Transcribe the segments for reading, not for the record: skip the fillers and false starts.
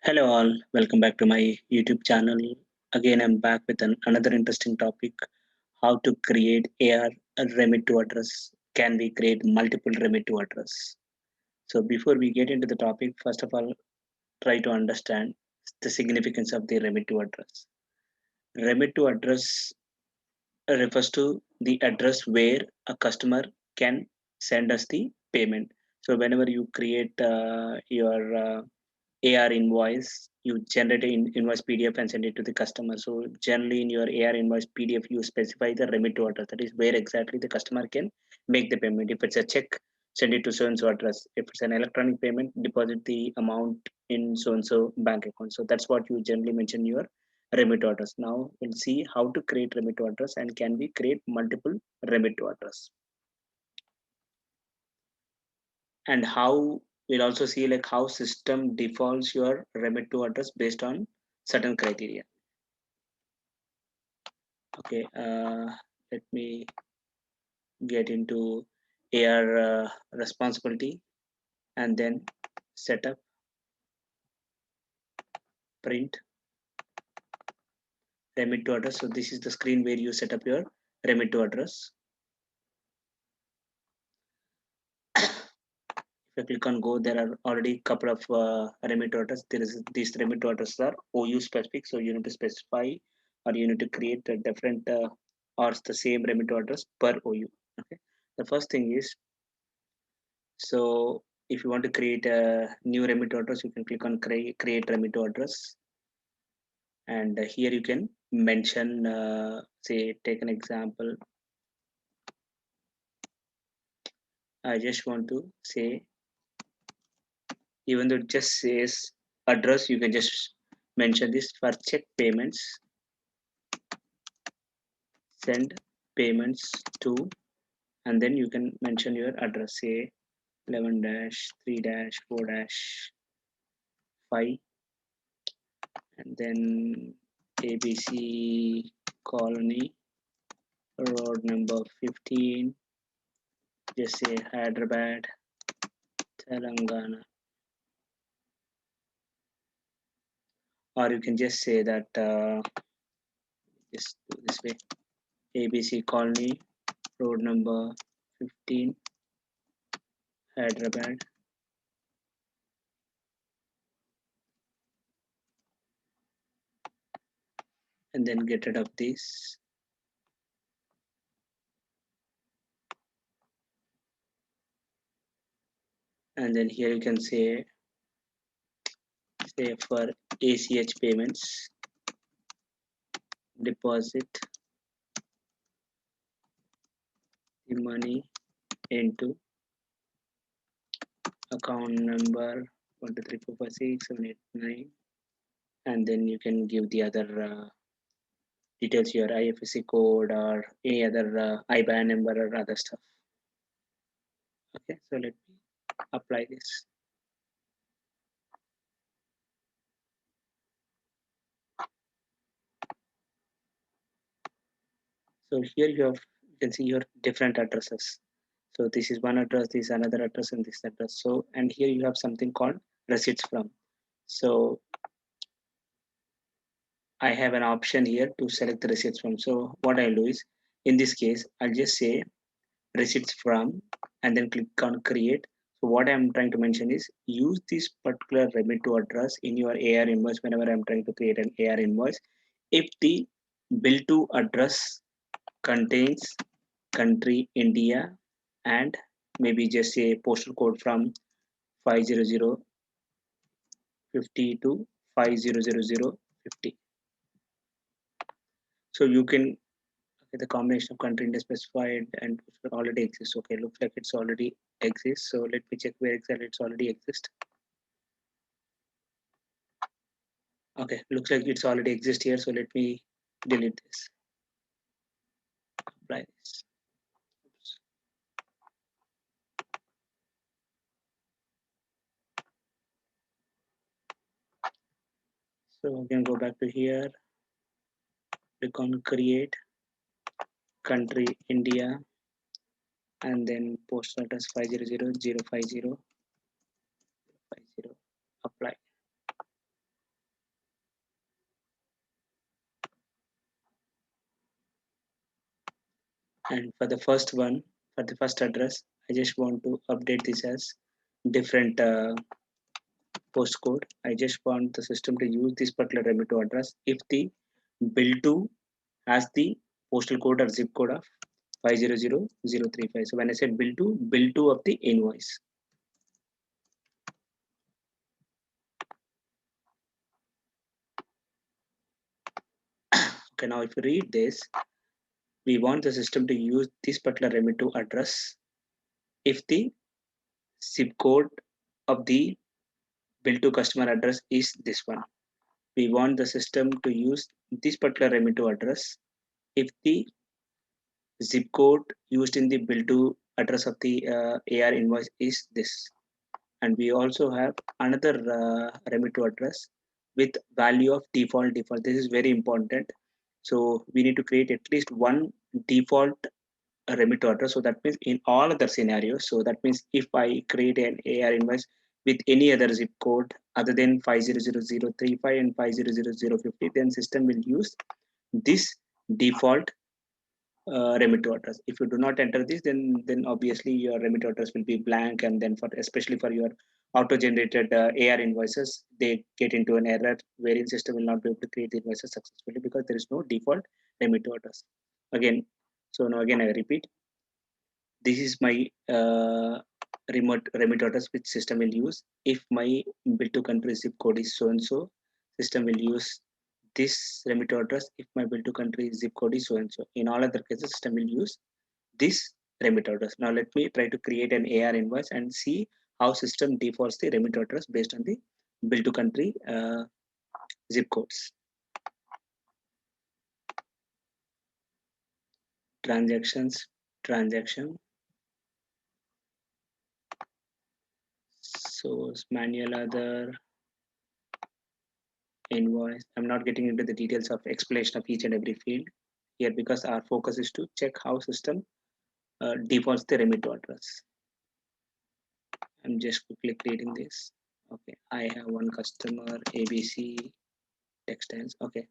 Hello all, welcome back to my YouTube channel. Again, I'm back with another interesting topic, how to create AR Remit-To address. Can we create multiple Remit-To address? So before we get into the topic, first of all, try to understand the significance of the Remit-To address. Remit-To address refers to the address where a customer can send us the payment. So whenever you create your AR invoice, you generate an invoice PDF and send it to the customer. So generally in your AR invoice PDF, you specify the remit-to address. That is where exactly the customer can make the payment. If it's a check, send it to so-and-so address. If it's an electronic payment, deposit the amount in so-and-so bank account. So that's what you generally mention your remit-to address. Now we'll see how to create remit-to address and can we create multiple remit-to address. And how we'll also see like how system defaults your remit-to address based on certain criteria. Okay, let me get into AR responsibility and then setup, print, remit-to address. So this is the screen where you set up your remit-to address. If I click on go, there are already a couple of remit-to address. These remit-to addresses are OU specific, so you need to specify or you need to create a different or the same remit-to address per OU. Okay, the first thing is, so if you want to create a new remit-to address, you can click on create remit-to address, and here you can mention, say, take an example. I just want to say, even though it just says address, you can just mention this for check payments, send payments to, and then you can mention your address, say 11-3-4-5, and then ABC colony, road number 15, just say Hyderabad, Telangana. Or you can just say that, just do this way, ABC colony, road number 15, Hyderabad. And then get rid of this. And then here you can say for ACH payments, deposit the money into account number 123456789, and then you can give the other details, your IFSC code or any other IBAN number or other stuff. Okay, so let me apply this. So here you can see your different addresses. So this is one address, this is another address, and this address. So, and here you have something called receipts from. So I have an option here to select the receipts from. So what I'll do is, in this case, I'll just say receipts from and then click on create. So what I'm trying to mention is use this particular remit-to address in your AR invoice whenever I'm trying to create an AR invoice. If the bill to address contains country India and maybe just say postal code from 50050 to 5000050. So you can, okay, the combination of country India specified and already exists. Okay, looks like it's already exists. So let me check where exactly it's already exists. Okay, looks like it's already exists here. So let me delete this. Apply this. Oops. So we can go back to here. Click on create country India and then postal address 5005050. Apply. And for the first one, for the first address, I just want to update this as different postcode. I just want the system to use this particular Remit-To address if the bill to has the postal code or zip code of 500035. So when I said bill to of the invoice. Okay, now if you read this, we want the system to use this particular Remit-To address if the zip code of the bill to customer address is this one. We want the system to use this particular Remit-To address if the zip code used in the bill to address of the AR invoice is this. And we also have another Remit-To address with value of default. This is very important. So we need to create at least one default Remit-To address. So that means in all other scenarios. So that means if I create an AR invoice with any other zip code other than 500035 and 500050, then system will use this default Remit-To address. If you do not enter this, then obviously your Remit-To address will be blank, and then for especially for your auto-generated AR invoices, they get into an error wherein system will not be able to create the invoices successfully because there is no default Remit-To address. Again, so now again I repeat, this is my remote Remit-To address which system will use. If my bill to country zip code is so and so, system will use this Remit-To address if my bill to country zip code is so and so. In all other cases, system will use this Remit address. Now let me try to create an AR invoice and see how system defaults the Remit address based on the bill to country zip codes. Transactions, transaction, source, manual other, invoice. I'm not getting into the details of explanation of each and every field here because our focus is to check how system defaults the Remit address. I'm just quickly creating this. Okay, I have one customer ABC textiles. Okay,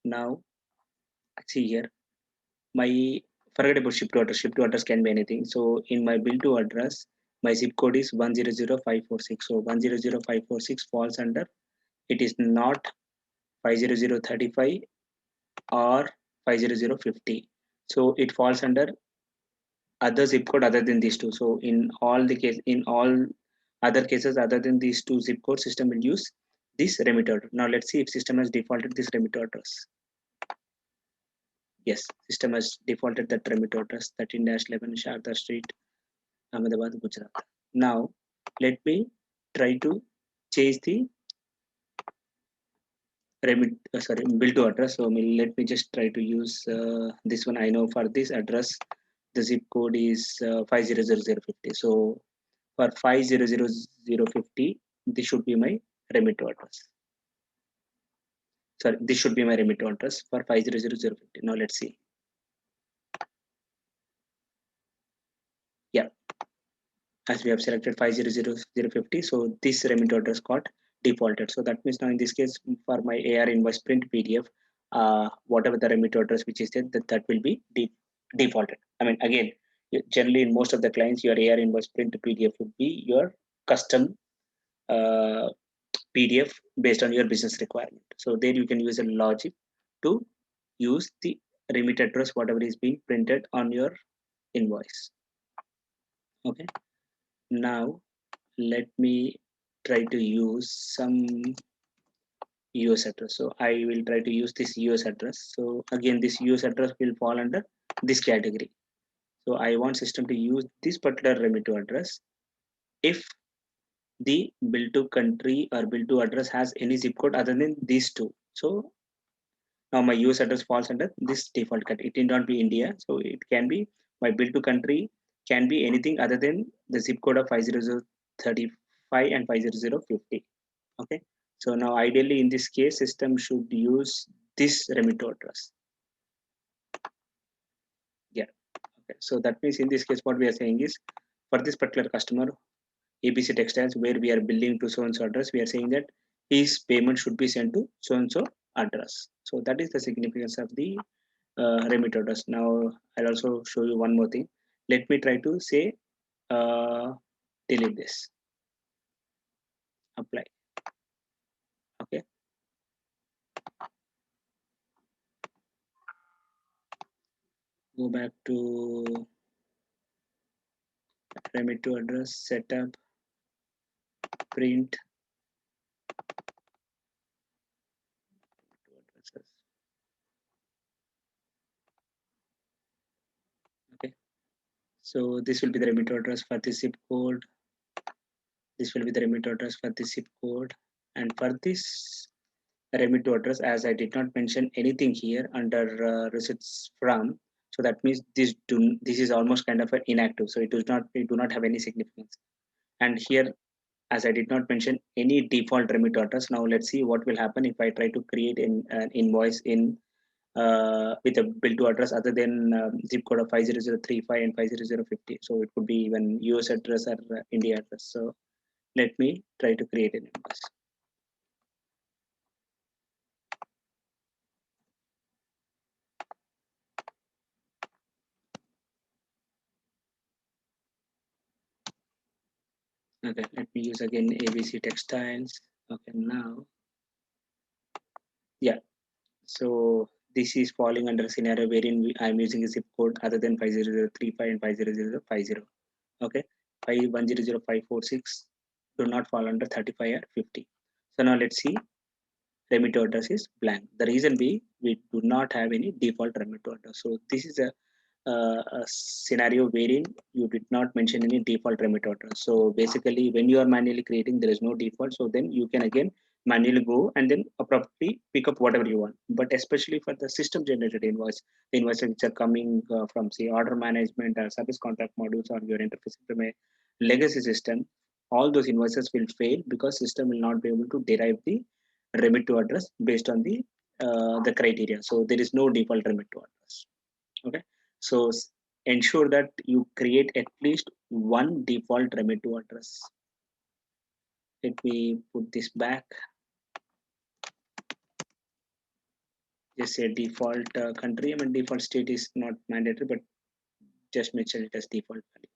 now see here my forget about ship to address. Ship to address can be anything. So in my bill to address, my zip code is 100546. So 100546 falls under, it is not 50035 or 50050. So it falls under other zip code other than these two. So in all other cases other than these two zip code, system will use this remitter. Now let's see if system has defaulted this remitter address. Yes, system has defaulted that remitter address, 13-11 Sharda Street, Ahmedabad, Gujarat. Now let me try to change the bill to address. So let me just try to use this one. I know for this address the zip code is 500050. So for 500050, this should be my remit address. Sorry, this should be my remit address for 500050. Now let's see. Yeah, as we have selected 500050, so this remit address got defaulted. So that means now in this case for my AR invoice print PDF, whatever the remit address which is there, that will be defaulted. I mean, again, generally in most of the clients, your AR invoice print PDF would be your custom PDF based on your business requirement. So there you can use a logic to use the remit address, whatever is being printed on your invoice. Okay. Now let me try to use some US address. So I will try to use this US address. So again, this US address will fall under this category. So I want system to use this particular remit address if the bill to country or bill to address has any zip code other than these two. So now my US address falls under this default cut. It need not be India. So it can be my bill to country can be anything other than the zip code of 50035 and 50050. Okay. So now ideally in this case, system should use this remit address. Yeah. Okay. So that means in this case, what we are saying is for this particular customer, ABC Textiles, where we are billing to so and so address, we are saying that his payment should be sent to so and so address. So that is the significance of the remit orders. Now I'll also show you one more thing. Let me try to say delete this, apply. Okay, go back to remit to address, setup, print to addresses. Okay, so this will be the remit to address for the zip code. This will be the remit to address for the zip code, and for this remit to address, as I did not mention anything here under receipts from, so that means this is almost kind of an inactive, so it do not have any significance. And here, as I did not mention any default remit to address, now let's see what will happen if I try to create an invoice in with a bill to address other than zip code of 50035 and 50050. So it could be even US address or India address. So let me try to create an invoice. Okay, let me use again ABC textiles. Okay, now, yeah, so this is falling under a scenario wherein I'm using a zip code other than 50035 and 50050. Okay, 5100546 do not fall under 35 or 50. So now let's see, remit address is blank. The reason being we do not have any default remit address. So this is a scenario wherein you did not mention any default remit address. So basically, when you are manually creating, there is no default. So then you can again manually go and then appropriately pick up whatever you want. But especially for the system generated invoice, the invoices which are coming from say order management or service contract modules or your interface from a legacy system, all those invoices will fail because system will not be able to derive the remit to address based on the criteria. So there is no default remit to address. Okay, so ensure that you create at least one default remit to address. Let me put this back. Just say default country. I mean default state is not mandatory, but just mention it as default value.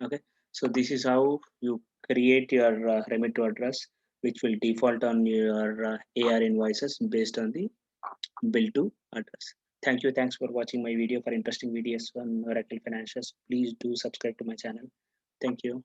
Okay, so this is how you create your remit to address, which will default on your AR invoices based on the bill to address. Thank you. Thanks for watching my video. For interesting videos on Oracle Financials, please do subscribe to my channel. Thank you.